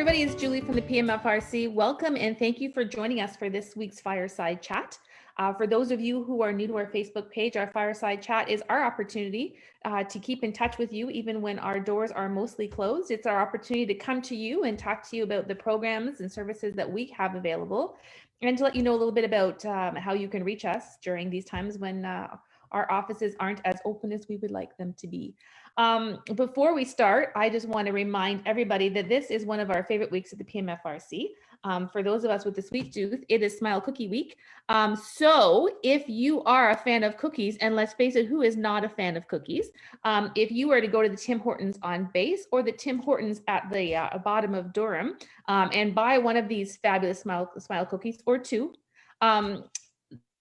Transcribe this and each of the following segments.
everybody, it's Julie from the PMFRC. Welcome and thank you for joining us for this week's Fireside Chat. For those of you who are new to our Facebook page, our Fireside Chat is our opportunity to keep in touch with you even when our doors are mostly closed. It's our opportunity to come to you and talk to you about the programs and services that we have available, and to let you know a little bit about how you can reach us during these times when our offices aren't as open as we would like them to be. Before we start, I just want to remind everybody that this is one of our favorite weeks at the PMFRC. For those of us with the sweet tooth, it is Smile Cookie Week. So if you are a fan of cookies, and let's face it, who is not a fan of cookies? If you were to go to the Tim Hortons on Base or the Tim Hortons at the bottom of Durham and buy one of these fabulous Smile cookies or two,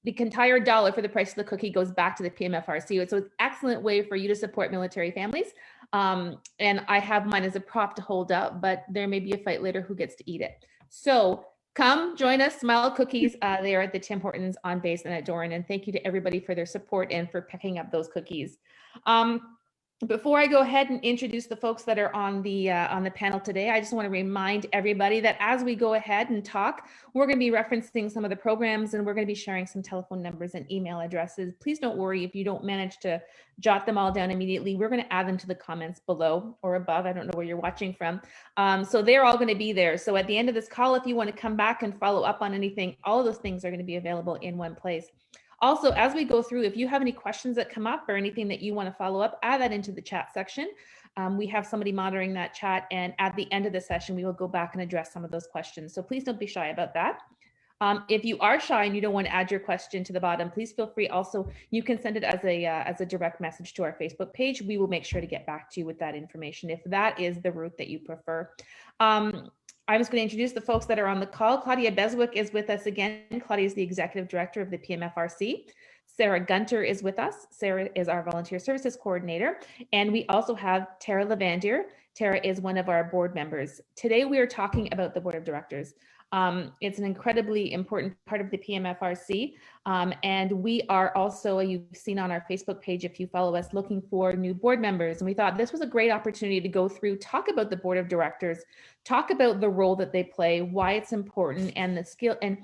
the entire dollar for the price of the cookie goes back to the PMFRC. So it's an excellent way for you to support military families. And I have mine as a prop to hold up, but there may be a fight later who gets to eat it. So come join us, Smile Cookies. They are at the Tim Hortons on Base and at Doran. And thank you to everybody for their support and for picking up those cookies. Before I go ahead and introduce the folks that are on the panel today, I just want to remind everybody that as we go ahead and talk, we're going to be referencing some of the programs and we're going to be sharing some telephone numbers and email addresses. Please don't worry if you don't manage to jot them all down immediately. We're going to add them to the comments below or above. I don't know where you're watching from. So they're all going to be there. So at the end of this call, if you want to come back and follow up on anything, all of those things are going to be available in one place. Also, as we go through, if you have any questions that come up or anything that you want to follow up, add that into the chat section. We have somebody monitoring that chat, and at the end of the session, we will go back and address some of those questions. So please don't be shy about that. If you are shy and you don't want to add your question to the bottom, please feel free. Also, you can send it as a direct message to our Facebook page. We will make sure to get back to you with that information if that is the route that you prefer. I was going to introduce the folks that are on the call. Claudia Beswick is with us again. Claudia is the Executive Director of the PMFRC. Sarah Gunter is with us. Sarah is our Volunteer Services Coordinator. And we also have Tara Lavandier. Tara is one of our board members. Today we are talking about the Board of Directors. It's an incredibly important part of the PMFRC. And we are also, you've seen on our Facebook page, if you follow us, looking for new board members. And we thought this was a great opportunity to go through, talk about the Board of Directors, talk about the role that they play, why it's important, and the skill and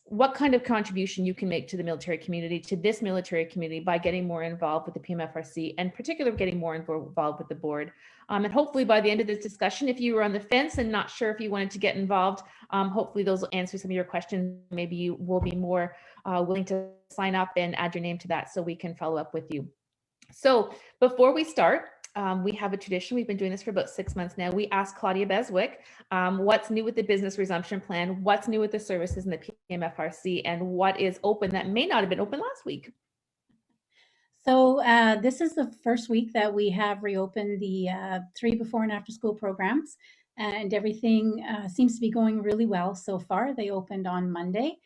what kind of contribution you can make to the military community, to this military community, by getting more involved with the PMFRC, and particularly getting more involved with the board. And hopefully by the end of this discussion, if you were on the fence and not sure if you wanted to get involved, hopefully those will answer some of your questions. Maybe you will be more willing to sign up and add your name to that so we can follow up with you. So before we start, we have a tradition. We've been doing this for about 6 months now. We ask Claudia Beswick, what's new with the business resumption plan, what's new with the services in the PMFRC, and what is open that may not have been open last week. So this is the first week that we have reopened the 3 before and after school programs, and everything seems to be going really well so far. They opened on Monday.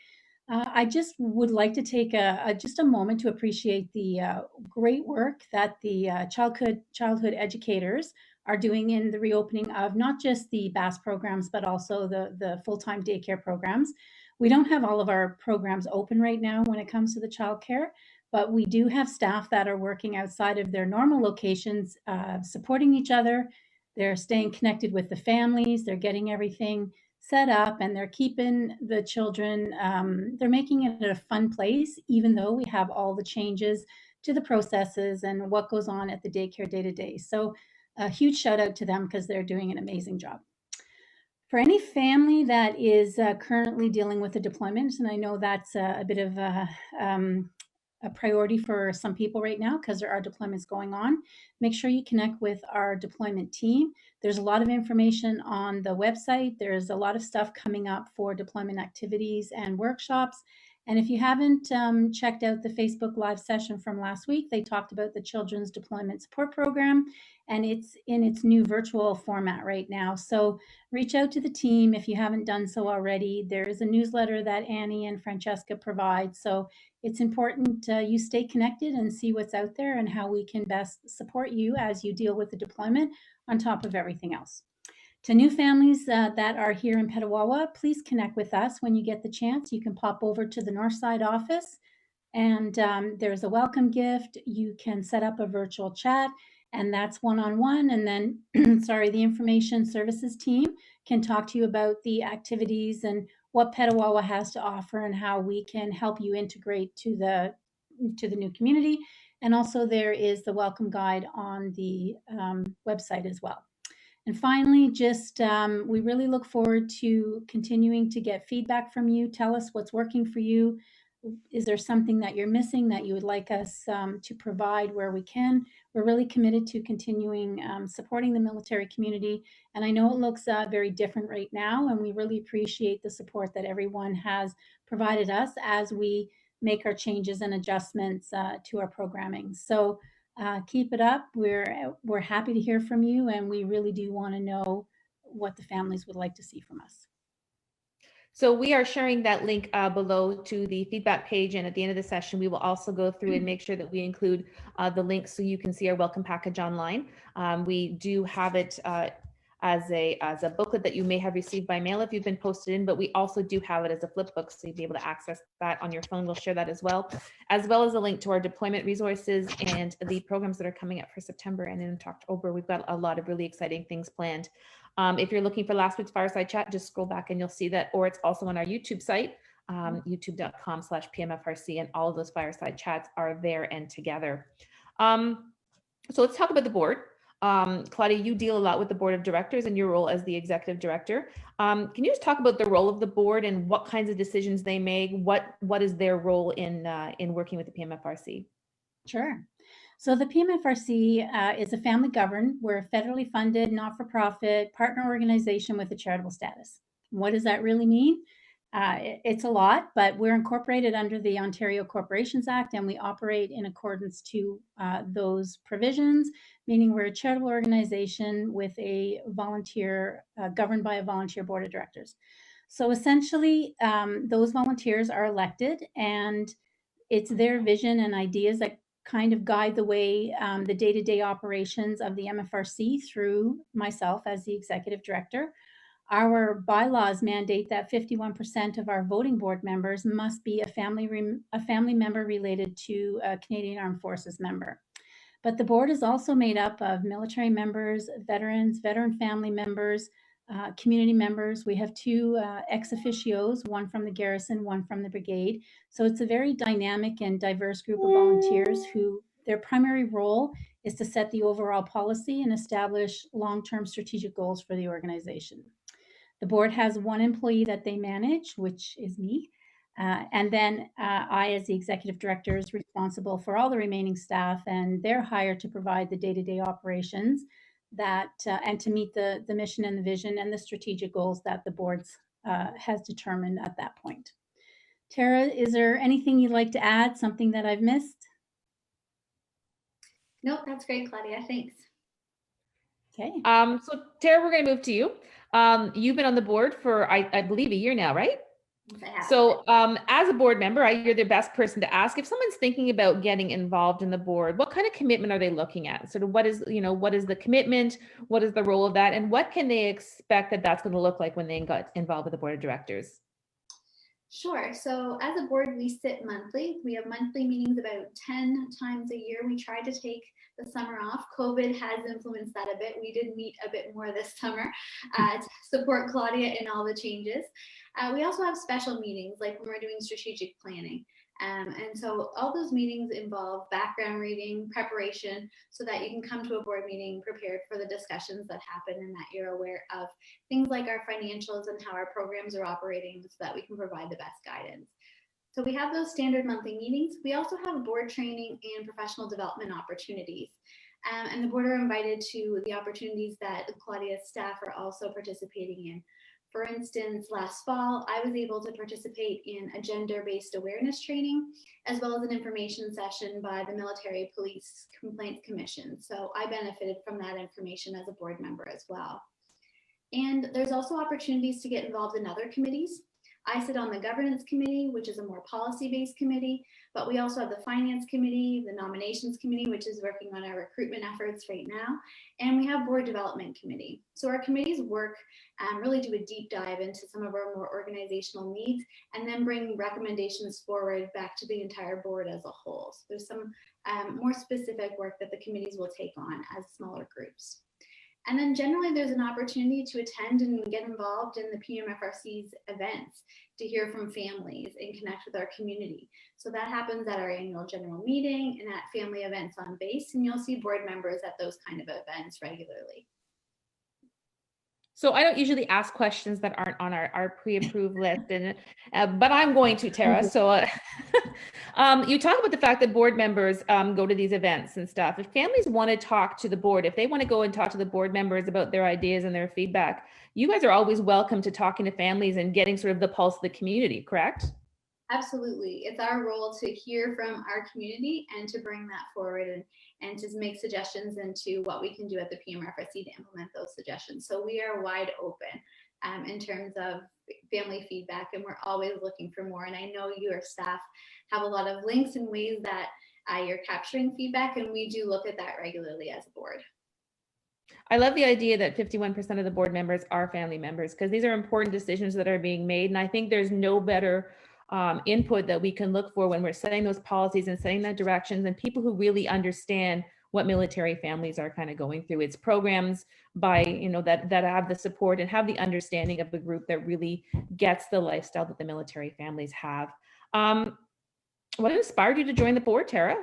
I just would like to take just a moment to appreciate the great work that the childhood educators are doing in the reopening of not just the BAS programs, but also the full-time daycare programs. We don't have all of our programs open right now when it comes to the childcare, but we do have staff that are working outside of their normal locations, supporting each other. They're staying connected with the families. They're getting everything set up, and they're keeping the children, they're making it a fun place, even though we have all the changes to the processes and what goes on at the daycare day to day. So a huge shout out to them because they're doing an amazing job. For any family that is currently dealing with a deployment, and I know that's a bit of a priority for some people right now because there are deployments going on, make sure you connect with our deployment team. There's a lot of information on the website. There's a lot of stuff coming up for deployment activities and workshops. And if you haven't checked out the Facebook Live session from last week, they talked about the Children's Deployment Support Program, and it's in its new virtual format right now. So reach out to the team if you haven't done so already. There is a newsletter that Annie and Francesca provide. So it's important you stay connected and see what's out there and how we can best support you as you deal with the deployment on top of everything else. To new families that are here in Petawawa, please connect with us when you get the chance. You can pop over to the Northside office, and there's a welcome gift. You can set up a virtual chat, and that's one-on-one. And then, sorry, the information services team can talk to you about the activities and what Petawawa has to offer and how we can help you integrate to the new community. And also there is the welcome guide on the website as well. And finally, just we really look forward to continuing to get feedback from you. Tell us what's working for you. Is there something that you're missing that you would like us to provide where we can? We're really committed to continuing supporting the military community. And I know it looks very different right now, and we really appreciate the support that everyone has provided us as we make our changes and adjustments to our programming. So keep it up. We're happy to hear from you, and we really do want to know what the families would like to see from us. So we are sharing that link below to the feedback page, and at the end of the session, we will also go through and make sure that we include the links so you can see our welcome package online. We do have it as a booklet that you may have received by mail if you've been posted in, but we also do have it as a flip book, so you'll be able to access that on your phone. We'll share that as well as a link to our deployment resources and the programs that are coming up for September and in October. We've got a lot of really exciting things planned. If you're looking for last week's Fireside Chat, just scroll back and you'll see that, or it's also on our YouTube site, youtube.com/PMFRC, and all of those Fireside Chats are there and together. So let's talk about the board. Claudia, you deal a lot with the board of directors in your role as the executive director. Can you just talk about the role of the board and what kinds of decisions they make? What is their role in working with the PMFRC? Sure. So the PMFRC is a family governed. We're a federally funded, not-for-profit partner organization with a charitable status. What does that really mean? It's a lot, but we're incorporated under the Ontario Corporations Act, and we operate in accordance to those provisions, meaning we're a charitable organization with a volunteer, governed by a volunteer board of directors. So essentially, those volunteers are elected, and it's their vision and ideas that kind of guide the way the day-to-day operations of the MFRC through myself as the executive director. Our bylaws mandate that 51% of our voting board members must be a family member related to a Canadian Armed Forces member. But the board is also made up of military members, veterans, veteran family members, community members. We have two ex officios, one from the garrison, one from the brigade. So it's a very dynamic and diverse group of volunteers who their primary role is to set the overall policy and establish long-term strategic goals for the organization. The board has one employee that they manage, which is me. And then I, as the executive director, is responsible for all the remaining staff, and they're hired to provide the day-to-day operations that and to meet the mission and the vision and the strategic goals that the board has determined at that point. Tara, is there anything you'd like to add, something that I've missed? Nope, that's great, Claudia. Thanks. Okay. So Tara, we're going to move to you. You've been on the board for, I believe, a year now, right? So as a board member, you're the best person to ask if someone's thinking about getting involved in the board. What kind of commitment are they looking at? Sort of what is the commitment? What is the role of that? And what can they expect that that's going to look like when they got involved with the board of directors? Sure. So as a board, we sit monthly. We have monthly meetings about 10 times a year. We try to take the summer off. COVID has influenced that a bit. We did meet a bit more this summer to support Claudia in all the changes. We also have special meetings, like when we're doing strategic planning. And so all those meetings involve background reading, preparation, so that you can come to a board meeting prepared for the discussions that happen and that you're aware of things like our financials and how our programs are operating so that we can provide the best guidance. So we have those standard monthly meetings. We also have board training and professional development opportunities. And the board are invited to the opportunities that Claudia's staff are also participating in. For instance, last fall, I was able to participate in a gender-based awareness training, as well as an information session by the Military Police Complaints Commission. So I benefited from that information as a board member as well. And there's also opportunities to get involved in other committees. I sit on the governance committee, which is a more policy-based committee, But we also have the finance committee, the nominations committee, which is working on our recruitment efforts right now. And we have board development committee. So our committees work really do a deep dive into some of our more organizational needs and then bring recommendations forward back to the entire board as a whole. So there's some more specific work that the committees will take on as smaller groups. And then generally there's an opportunity to attend and get involved in the PMFRC's events, to hear from families and connect with our community. So that happens at our annual general meeting and at family events on base, and you'll see board members at those kind of events regularly. So I don't usually ask questions that aren't on our pre-approved list, and but I'm going to, Tara. So you talk about the fact that board members go to these events and stuff. If families want to talk to the board, if they want to go and talk to the board members about their ideas and their feedback, you guys are always welcome to talking to families and getting sort of the pulse of the community, correct? Absolutely. It's our role to hear from our community and to bring that forward and to make suggestions into what we can do at the PMFRC to implement those suggestions. So we are wide open in terms of family feedback, and we're always looking for more. And I know your staff have a lot of links and ways that you're capturing feedback, and we do look at that regularly as a board. I love the idea that 51% of the board members are family members, because these are important decisions that are being made. And I think there's no better input that we can look for when we're setting those policies and setting that directions, and people who really understand what military families are kind of going through. It's programs by, that have the support and have the understanding of the group that really gets the lifestyle that the military families have. What inspired you to join the board, Tara?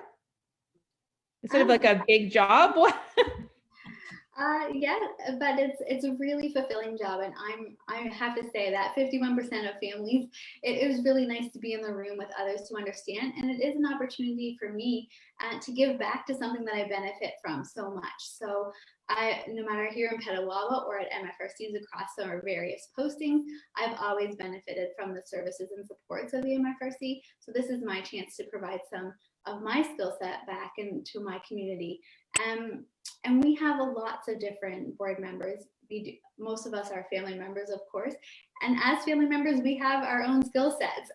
Instead of like a big job? Yeah, but it's a really fulfilling job, and I have to say that 51% of families, it was really nice to be in the room with others to understand, and it is an opportunity for me to give back to something that I benefit from so much. So no matter here in Petawawa or at MFRCs across our various postings, I've always benefited from the services and supports of the MFRC. So this is my chance to provide some of my skill set back into my community. And we have lots of different board members. Most of us are family members, of course. And as family members, we have our own skill sets.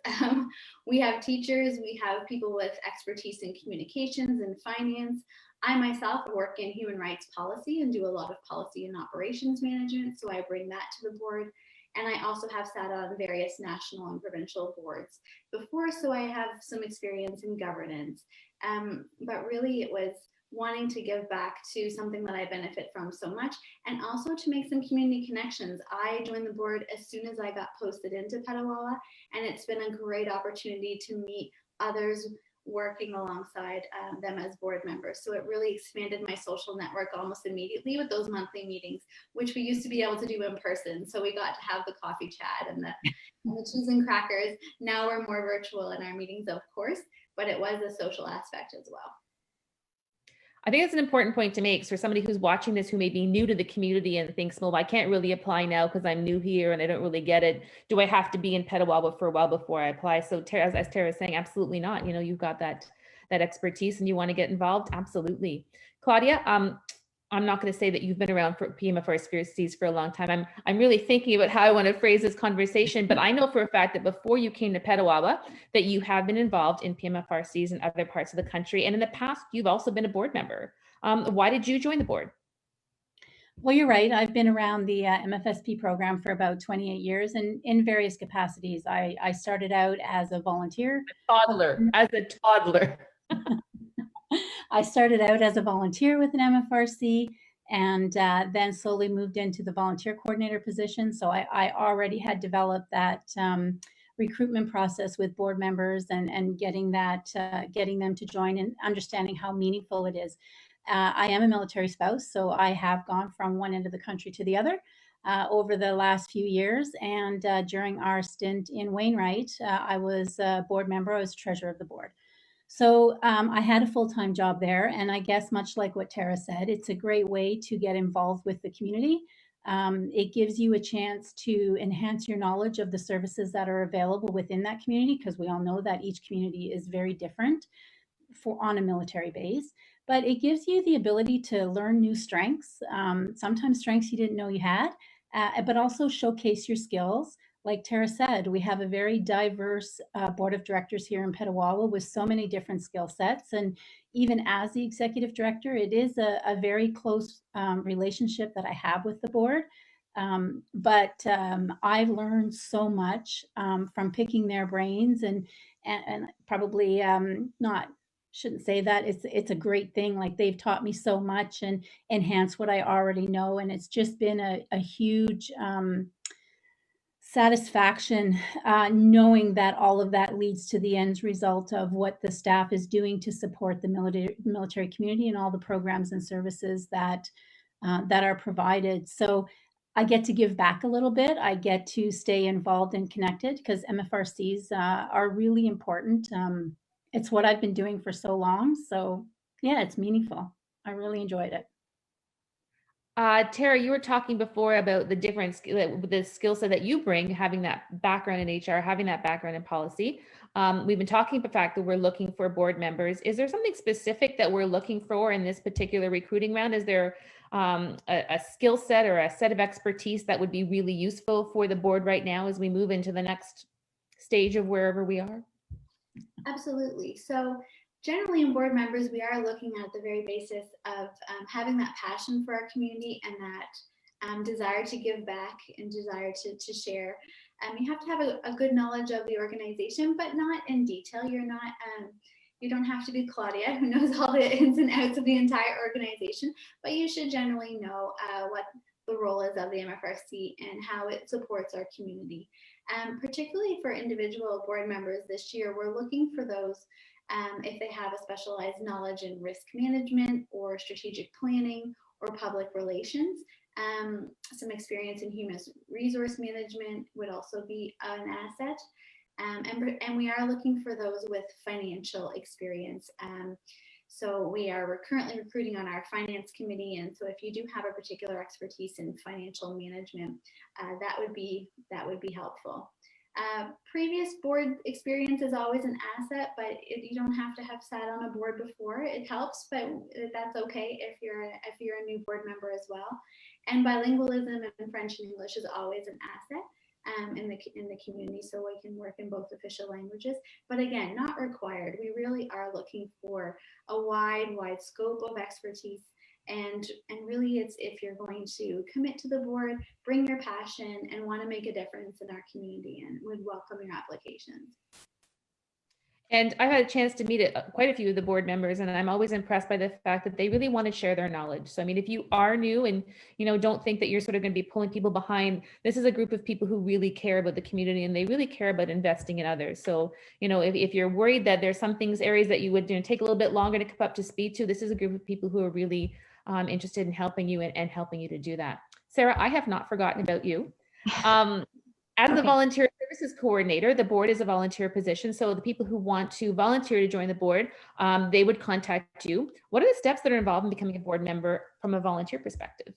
We have teachers, we have people with expertise in communications and finance. I myself work in human rights policy and do a lot of policy and operations management, so I bring that to the board. And I also have sat on various national and provincial boards before, so I have some experience in governance. But really it was wanting to give back to something that I benefit from so much, and also to make some community connections. I joined the board as soon as I got posted into Petawawa, and it's been a great opportunity to meet others working alongside them as board members. So it really expanded my social network almost immediately with those monthly meetings, which we used to be able to do in person. So we got to have the coffee chat and the cheese and crackers. Now we're more virtual in our meetings, of course, but it was a social aspect as well. I think that's an important point to make. So for somebody who's watching this, who may be new to the community and thinks, well, I can't really apply now because I'm new here and I don't really get it. Do I have to be in Petawawa for a while before I apply? So Tara, as Tara is saying, absolutely not. You've got that expertise and you want to get involved. Absolutely. Claudia, I'm not going to say that you've been around for PMFRCs for a long time. I'm really thinking about how I want to phrase this conversation, but I know for a fact that before you came to Petawawa, that you have been involved in PMFRCs in other parts of the country. And in the past, you've also been a board member. Why did you join the board? Well, you're right. I've been around the MFSP program for about 28 years and in various capacities. I started out as a volunteer. As a toddler. I started out as a volunteer with an MFRC and then slowly moved into the volunteer coordinator position. So I already had developed that recruitment process with board members and getting them to join and understanding how meaningful it is. I am a military spouse, so I have gone from one end of the country to the other over the last few years. And during our stint in Wainwright, I was a board member. I was treasurer of the board. So I had a full-time job there, and I guess much like what Tara said, it's a great way to get involved with the community. It gives you a chance to enhance your knowledge of the services that are available within that community, because we all know that each community is very different on a military base. But it gives you the ability to learn new strengths, sometimes strengths you didn't know you had, but also showcase your skills like Tara said, we have a very diverse board of directors here in Petawawa with so many different skill sets. And even as the executive director, it is a very close relationship that I have with the board. But I've learned so much from picking their brains and probably not shouldn't say that it's a great thing. Like they've taught me so much and enhanced what I already know. And it's just been a huge satisfaction knowing that all of that leads to the end result of what the staff is doing to support the military community and all the programs and services that that are provided. So I get to give back a little bit. I get to stay involved and connected because MFRCs are really important. It's what I've been doing for so long. So yeah, it's meaningful. I really enjoyed it. Tara, you were talking before about the difference, the skill set that you bring, having that background in HR, having that background in policy. We've been talking about the fact that we're looking for board members. Is there something specific that we're looking for in this particular recruiting round? Is there a skill set or a set of expertise that would be really useful for the board right now as we move into the next stage of wherever we are? Absolutely. So generally in board members, we are looking at the very basis of having that passion for our community and that desire to give back and desire to share. You have to have a good knowledge of the organization, but not in detail. You're not, you don't have to be Claudia, who knows all the ins and outs of the entire organization, but you should generally know what the role is of the MFRC and how it supports our community. Particularly for individual board members this year, we're looking for those if they have a specialized knowledge in risk management or strategic planning or public relations. Some experience in human resource management would also be an asset. And we are looking for those with financial experience. So we are currently recruiting on our finance committee. And so if you do have a particular expertise in financial management, that would be helpful. Previous board experience is always an asset, but you don't have to have sat on a board before. It helps, but that's okay if you're a new board member as well. And bilingualism in French and English is always an asset in the community, so we can work in both official languages. But again, not required. We really are looking for a wide scope of expertise. And really, it's if you're going to commit to the board, bring your passion, and want to make a difference in our community, and would welcome your applications. And I've had a chance to meet quite a few of the board members, and I'm always impressed by the fact that they really want to share their knowledge. So, I mean, if you are new and, don't think that you're sort of going to be pulling people behind, this is a group of people who really care about the community and they really care about investing in others. So, if you're worried that there's some areas that you would take a little bit longer to come up to speed to, this is a group of people who are really interested in helping you and helping you to do that. Sarah, I have not forgotten about you. As the volunteer services coordinator, the board is a volunteer position. So the people who want to volunteer to join the board, they would contact you. What are the steps that are involved in becoming a board member from a volunteer perspective?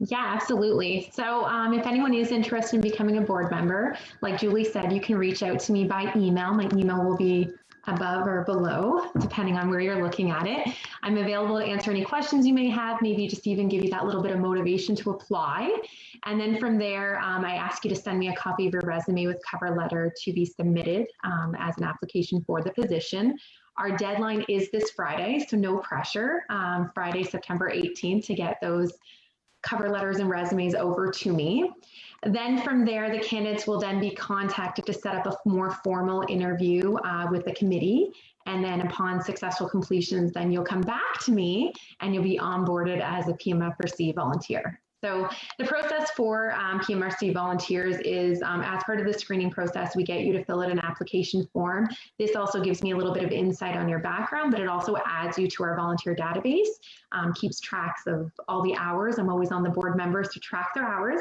Yeah, absolutely. So if anyone is interested in becoming a board member, like Julie said, you can reach out to me by email. My email will be above or below, depending on where you're looking at it. I'm available to answer any questions you may have, maybe just even give you that little bit of motivation to apply. And then from there, I ask you to send me a copy of your resume with cover letter to be submitted as an application for the position. Our deadline is this Friday, so no pressure, Friday, September 18th, to get those cover letters and resumes over to me. Then from there, the candidates will then be contacted to set up a more formal interview with the committee. And then upon successful completions, then you'll come back to me and you'll be onboarded as a PMFRC volunteer. So the process for PMFRC volunteers is as part of the screening process, we get you to fill out an application form. This also gives me a little bit of insight on your background, but it also adds you to our volunteer database, keeps tracks of all the hours. I'm always on the board members to track their hours,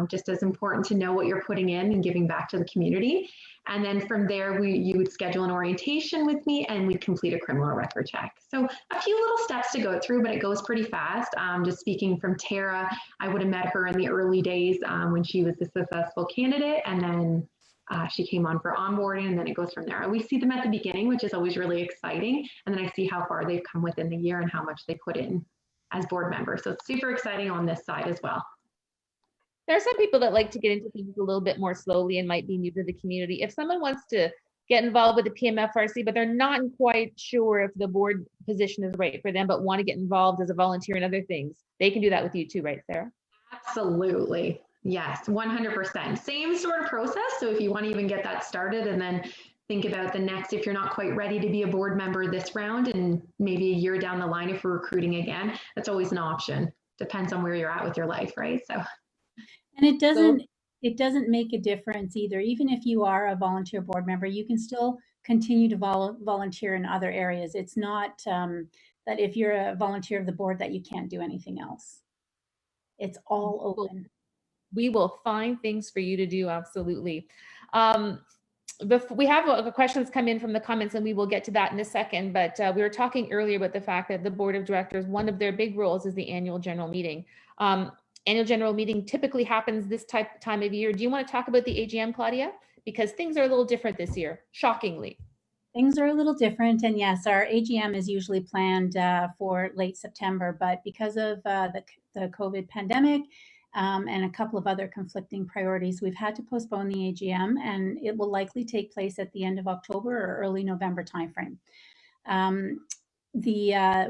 just as important to know what you're putting in and giving back to the community. And then from there, you would schedule an orientation with me and we'd complete a criminal record check. So a few little steps to go through, but it goes pretty fast. Just speaking from Tara, I would have met her in the early days when she was a successful candidate, and then she came on for onboarding, and then it goes from there. We see them at the beginning, which is always really exciting. And then I see how far they've come within the year and how much they put in as board members. So it's super exciting on this side as well. There are some people that like to get into things a little bit more slowly and might be new to the community. If someone wants to get involved with the PMFRC, but they're not quite sure if the board position is right for them, but want to get involved as a volunteer in other things, they can do that with you too, right, Sarah? Absolutely. Yes, 100%. Same sort of process. So if you want to even get that started and then think about the next, if you're not quite ready to be a board member this round and maybe a year down the line, if we're recruiting again, that's always an option. Depends on where you're at with your life, right? So. And it doesn't make a difference either. Even if you are a volunteer board member, you can still continue to volunteer in other areas. It's not that if you're a volunteer of the board that you can't do anything else. It's all open. We will find things for you to do, absolutely. We have questions come in from the comments, and we will get to that in a second, but we were talking earlier about the fact that the board of directors, one of their big roles is the annual general meeting. Annual general meeting typically happens this time of year. Do you want to talk about the AGM, Claudia? Because things are a little different this year, shockingly. Things are a little different, and yes, our AGM is usually planned for late September, but because of the COVID pandemic and a couple of other conflicting priorities, we've had to postpone the AGM, and it will likely take place at the end of October or early November timeframe.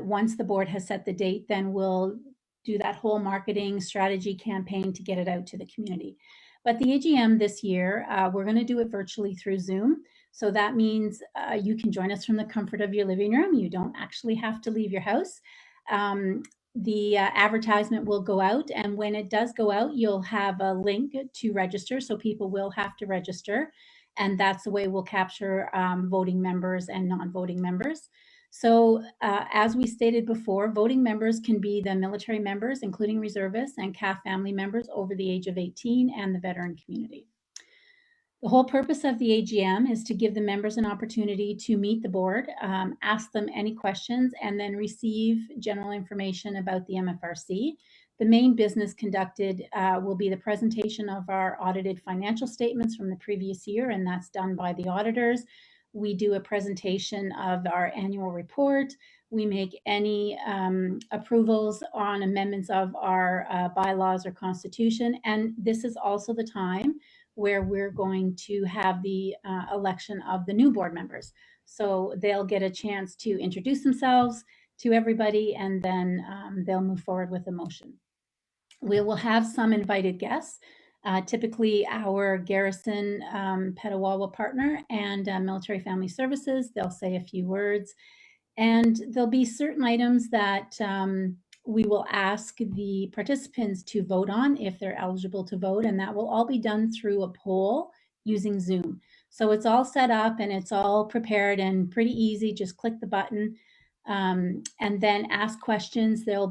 Once the board has set the date, then we'll do that whole marketing strategy campaign to get it out to the community. But the AGM this year, we're going to do it virtually through Zoom. So that means you can join us from the comfort of your living room. You don't actually have to leave your house. The advertisement will go out, and when it does go out, you'll have a link to register. So people will have to register, and that's the way we'll capture voting members and non-voting members. So as we stated before, voting members can be the military members, including reservists and CAF family members over the age of 18 and the veteran community. The whole purpose of the AGM is to give the members an opportunity to meet the board, ask them any questions, and then receive general information about the MFRC. The main business conducted will be the presentation of our audited financial statements from the previous year, and that's done by the auditors. We do a presentation of our annual report. We make any approvals on amendments of our bylaws or constitution. And this is also the time where we're going to have the election of the new board members. So they'll get a chance to introduce themselves to everybody, and then they'll move forward with a motion. We will have some invited guests. Typically our Garrison Petawawa partner and Military Family Services. They'll say a few words, and there'll be certain items that we will ask the participants to vote on if they're eligible to vote, and that will all be done through a poll using Zoom. So it's all set up and it's all prepared and pretty easy. Just click the button and then ask questions. There will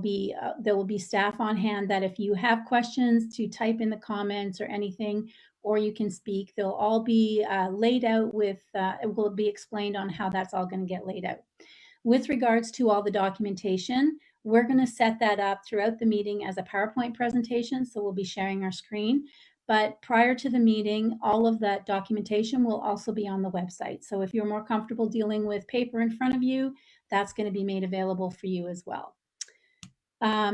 be staff on hand that if you have questions to type in the comments or anything, or you can speak, they'll all be laid out with, it will be explained on how that's all going to get laid out. With regards to all the documentation, we're going to set that up throughout the meeting as a PowerPoint presentation. So we'll be sharing our screen. But prior to the meeting, all of that documentation will also be on the website. So if you're more comfortable dealing with paper in front of you, that's going to be made available for you as well.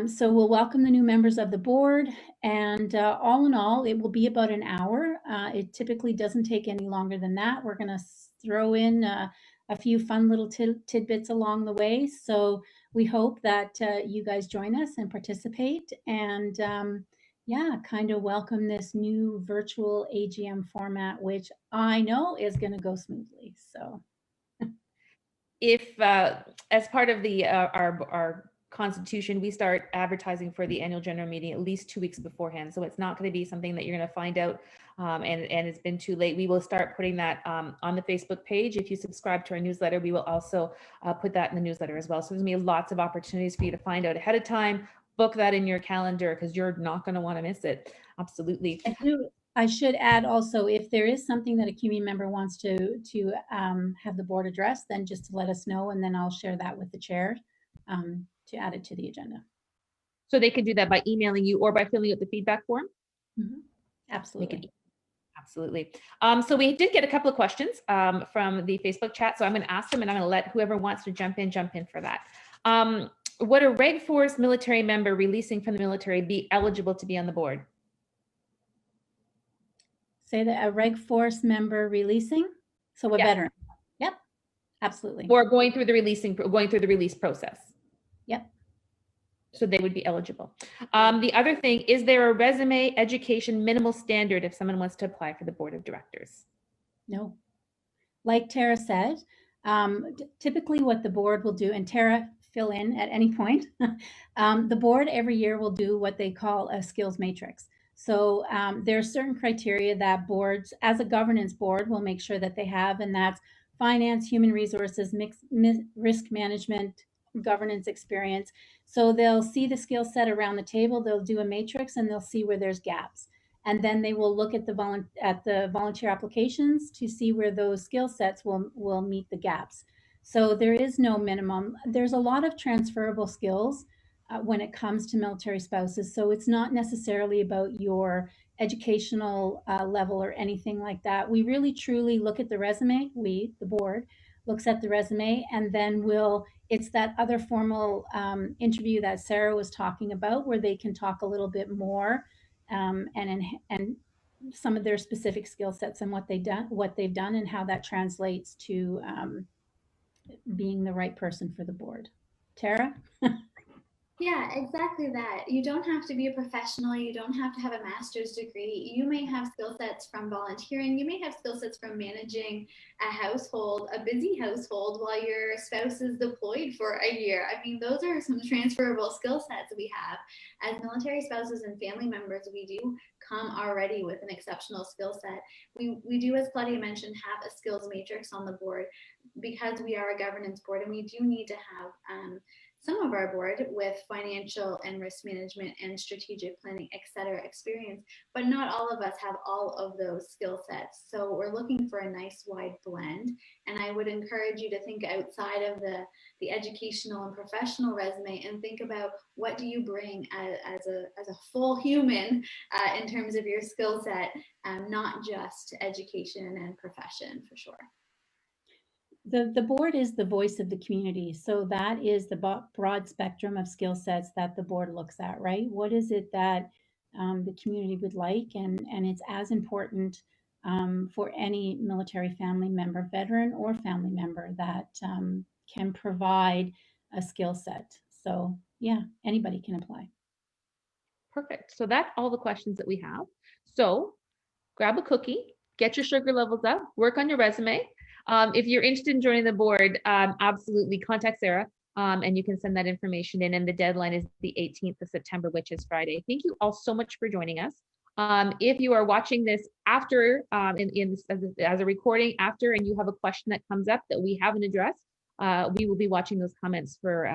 So we'll welcome the new members of the board, and all in all, it will be about an hour. It typically doesn't take any longer than that. We're going to throw in a few fun little tidbits along the way. So we hope that you guys join us and participate, and yeah, kind of welcome this new virtual AGM format, which I know is going to go smoothly. So if as part of the our constitution, we start advertising for the annual general meeting at least 2 weeks beforehand. So it's not going to be something that you're going to find out and it's been too late. We will start putting that on the Facebook page. If you subscribe to our newsletter, we will also put that in the newsletter as well. So there's going to be lots of opportunities for you to find out ahead of time. Book that in your calendar because you're not going to want to miss it. Absolutely. I should add also, if there is something that a community member wants to have the board address, then just to let us know, and then I'll share that with the chair to add it to the agenda. So they can do that by emailing you or by filling out the feedback form? Mm-hmm. Absolutely. Absolutely. So we did get a couple of questions from the Facebook chat. So I'm going to ask them and I'm going to let whoever wants to jump in for that. Would a Reg Force military member releasing from the military be eligible to be on the board? Say that a reg force member releasing, so a Yeah. veteran. Yep, absolutely. Or going through the release process. Yep. So they would be eligible. The other thing, is there a resume education minimal standard if someone wants to apply for the board of directors? No. Like Tara said, typically what the board will do, and Tara, fill in at any point, the board every year will do what they call a skills matrix. So there are certain criteria that boards, as a governance board, will make sure that they have, and that's finance, human resources, risk management, governance experience. So they'll see the skill set around the table, they'll do a matrix, and they'll see where there's gaps. And then they will look at the volunteer applications to see where those skill sets will meet the gaps. So there is no minimum. There's a lot of transferable skills when it comes to military spouses. So it's not necessarily about your educational level or anything like that. We really truly look at the resume. We, the board, looks at the resume, and then it's that other formal interview that Sarah was talking about, where they can talk a little bit more and some of their specific skill sets and what they've done and how that translates to being the right person for the board. Tara? Yeah, exactly that. You don't have to be a professional. You don't have to have a master's degree. You may have skill sets from volunteering. You may have skill sets from managing a household, a busy household, while your spouse is deployed for a year. I mean, those are some transferable skill sets we have. As military spouses and family members, we do come already with an exceptional skill set. We do, as Claudia mentioned, have a skills matrix on the board because we are a governance board, and we do need to have some of our board with financial and risk management and strategic planning, etc. experience, but not all of us have all of those skill sets. So we're looking for a nice wide blend. And I would encourage you to think outside of the educational and professional resume and think about what do you bring as a full human in terms of your skill set, not just education and profession, for sure. The board is the voice of the community. So that is the broad spectrum of skill sets that the board looks at, right? What is it that the community would like? And it's as important for any military family member, veteran or family member, that can provide a skill set. So yeah, anybody can apply. Perfect. So that's all the questions that we have. So grab a cookie, get your sugar levels up, work on your resume. If you're interested in joining the board, absolutely contact Sarah, and you can send that information in. And the deadline is the 18th of September, which is Friday. Thank you all so much for joining us. If you are watching this after, as a recording after, and you have a question that comes up that we haven't addressed, we will be watching those comments for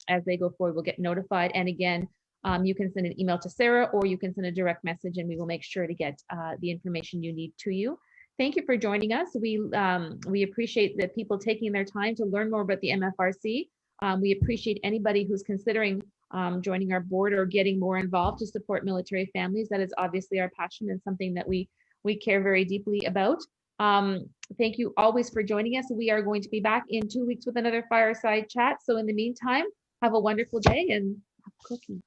as they go forward. We'll get notified. And again, you can send an email to Sarah, or you can send a direct message, and we will make sure to get the information you need to you. Thank you for joining us. We appreciate the people taking their time to learn more about the MFRC. We appreciate anybody who's considering joining our board or getting more involved to support military families. That is obviously our passion and something that we care very deeply about. Thank you always for joining us. We are going to be back in 2 weeks with another fireside chat. So in the meantime, have a wonderful day and have a cookie.